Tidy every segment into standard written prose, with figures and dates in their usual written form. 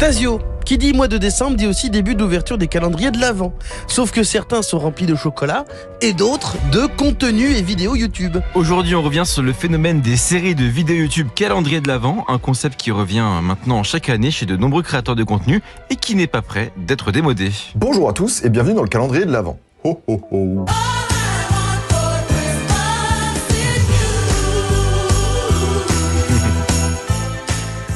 Tasio, qui dit mois de décembre, dit aussi début d'ouverture des calendriers de l'Avent. Sauf que certains sont remplis de chocolat et d'autres de contenu et vidéos YouTube. Aujourd'hui, on revient sur le phénomène des séries de vidéos YouTube calendrier de l'Avent, un concept qui revient maintenant chaque année chez de nombreux créateurs de contenu et qui n'est pas prêt d'être démodé. Bonjour à tous et bienvenue dans le calendrier de l'Avent. Ho ho ho.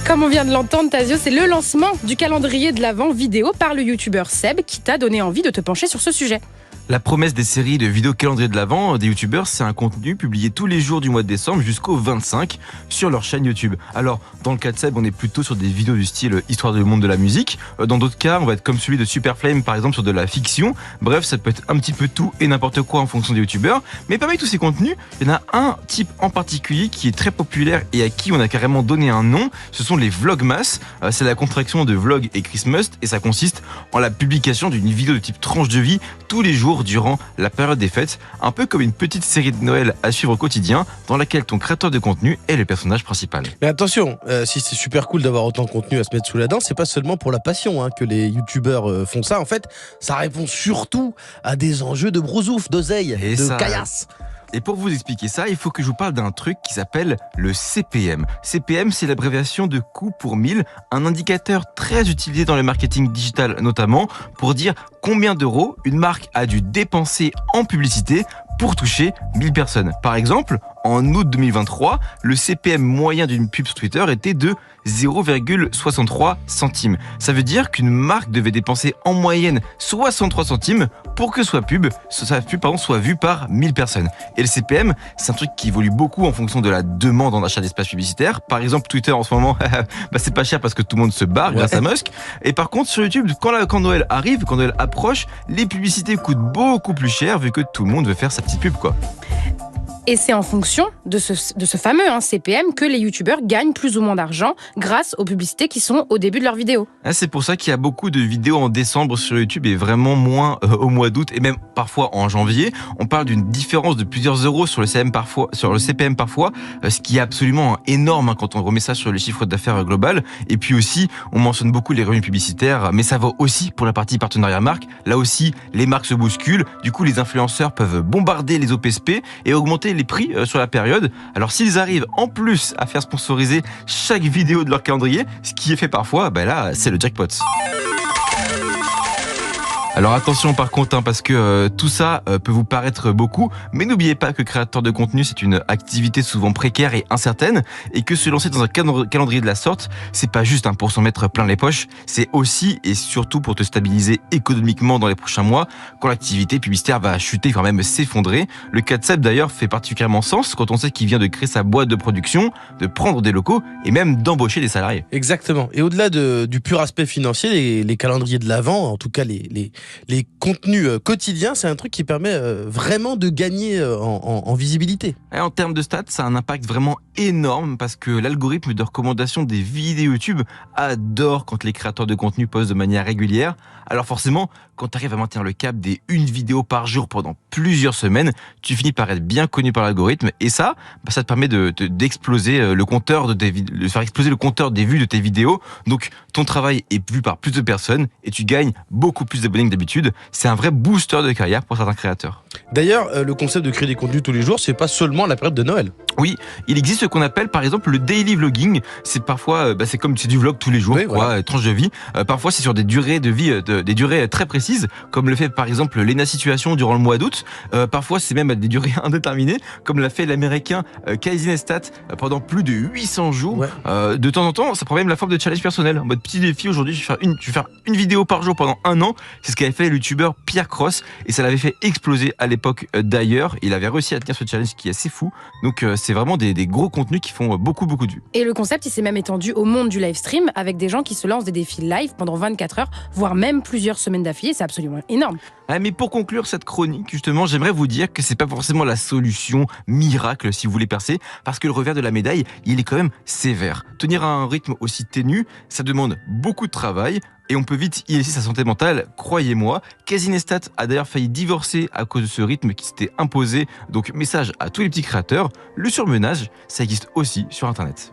Comme on vient de l'entendre, Tasio, c'est le lancement du calendrier de l'Avent vidéo par le youtubeur Seb qui t'a donné envie de te pencher sur ce sujet. La promesse des séries de vidéos calendrier de l'Avent des youtubeurs, c'est un contenu publié tous les jours du mois de décembre jusqu'au 25 sur leur chaîne YouTube. Alors, dans le cas de Seb, on est plutôt sur des vidéos du style Histoire du monde de la musique. Dans d'autres cas, on va être comme celui de Superflame, par exemple, sur de la fiction. Bref, ça peut être un petit peu tout et n'importe quoi en fonction des youtubeurs. Mais parmi tous ces contenus, il y en a un type en particulier qui est très populaire et à qui on a carrément donné un nom. Ce sont les vlogmas. C'est la contraction de vlog et Christmas et ça consiste en la publication d'une vidéo de type tranche de vie tous les jours durant la période des fêtes, un peu comme une petite série de Noël à suivre au quotidien dans laquelle ton créateur de contenu est le personnage principal. Mais attention, si c'est super cool d'avoir autant de contenu à se mettre sous la dent, c'est pas seulement pour la passion que les youtubeurs font ça. En fait, ça répond surtout à des enjeux de brousouf, d'oseille, de caillasse. Et pour vous expliquer ça, il faut que je vous parle d'un truc qui s'appelle le CPM. CPM, c'est l'abréviation de coût pour 1000, un indicateur très utilisé dans le marketing digital notamment, pour dire combien d'euros une marque a dû dépenser en publicité pour toucher 1000 personnes. Par exemple, en août 2023, le CPM moyen d'une pub sur Twitter était de 0,63 centimes. Ça veut dire qu'une marque devait dépenser en moyenne 63 centimes pour que sa pub soit vue par 1000 personnes. Et le CPM, c'est un truc qui évolue beaucoup en fonction de la demande en achat d'espace publicitaire. Par exemple, Twitter en ce moment, c'est pas cher parce que tout le monde se barre grâce à Musk. Et par contre, sur YouTube, quand Noël arrive, quand Noël approche, les publicités coûtent beaucoup plus cher vu que tout le monde veut faire sa petite pub, quoi. Et c'est en fonction de ce fameux CPM que les youtubeurs gagnent plus ou moins d'argent grâce aux publicités qui sont au début de leur vidéo. C'est pour ça qu'il y a beaucoup de vidéos en décembre sur YouTube et vraiment moins au mois d'août et même parfois en janvier. On parle d'une différence de plusieurs euros sur le CPM parfois, ce qui est absolument énorme quand on remet ça sur le chiffre d'affaires global. Et puis aussi, on mentionne beaucoup les revenus publicitaires, mais ça va aussi pour la partie partenariat marque. Là aussi, les marques se bousculent. Du coup, les influenceurs peuvent bombarder les OPSP et augmenter les prix sur la période. Alors s'ils arrivent en plus à faire sponsoriser chaque vidéo de leur calendrier, ce qui est fait parfois, là c'est le jackpot. Alors attention par contre, parce que tout ça peut vous paraître beaucoup, mais n'oubliez pas que créateur de contenu, c'est une activité souvent précaire et incertaine, et que se lancer dans un calendrier de la sorte, c'est pas juste pour s'en mettre plein les poches, c'est aussi et surtout pour te stabiliser économiquement dans les prochains mois, quand l'activité publicitaire va chuter, voire même s'effondrer. Le cas de Seb d'ailleurs fait particulièrement sens quand on sait qu'il vient de créer sa boîte de production, de prendre des locaux et même d'embaucher des salariés. Exactement. Et au-delà du pur aspect financier, les calendriers de l'Avent, en tout cas les contenus quotidiens, c'est un truc qui permet vraiment de gagner en visibilité. Et en termes de stats, ça a un impact vraiment énorme parce que l'algorithme de recommandation des vidéos YouTube adore quand les créateurs de contenu postent de manière régulière. Alors forcément, quand tu arrives à maintenir le cap des une vidéo par jour pendant plusieurs semaines, tu finis par être bien connu par l'algorithme et ça te permet d'exploser le compteur de faire exploser le compteur des vues de tes vidéos. Donc ton travail est vu par plus de personnes et tu gagnes beaucoup plus d'abonnés que d'habitude. C'est un vrai booster de carrière pour certains créateurs. D'ailleurs, le concept de créer des contenus tous les jours, c'est pas seulement la période de Noël. Oui, il existe ce qu'on appelle par exemple le daily vlogging. C'est parfois, c'est du vlog tous les jours, voilà. Tranche de vie. Parfois c'est sur des durées de vie, des durées très précises, comme le fait par exemple Lena Situation durant le mois d'août. Parfois c'est même à des durées indéterminées, comme l'a fait l'américain Casey Neistat pendant plus de 800 jours. Ouais. De temps en temps, ça prend même la forme de challenge personnel. En mode petit défi, aujourd'hui je vais faire une vidéo par jour pendant 1 an. C'est ce qu'avait fait le youtubeur Pierre Cross et ça l'avait fait exploser à l'époque d'ailleurs. Il avait réussi à tenir ce challenge qui est assez fou. Donc c'est vraiment des gros contenus qui font beaucoup de vues. Et le concept, il s'est même étendu au monde du live stream avec des gens qui se lancent des défis live pendant 24 heures, voire même plusieurs semaines d'affilée. C'est absolument énorme. Mais pour conclure cette chronique, justement, j'aimerais vous dire que c'est pas forcément la solution miracle si vous voulez percer, parce que le revers de la médaille, il est quand même sévère. Tenir à un rythme aussi ténu, ça demande beaucoup de travail, et on peut vite y laisser sa santé mentale, croyez-moi. Casey Neistat a d'ailleurs failli divorcer à cause de ce rythme qui s'était imposé. Donc message à tous les petits créateurs, le surmenage, ça existe aussi sur Internet.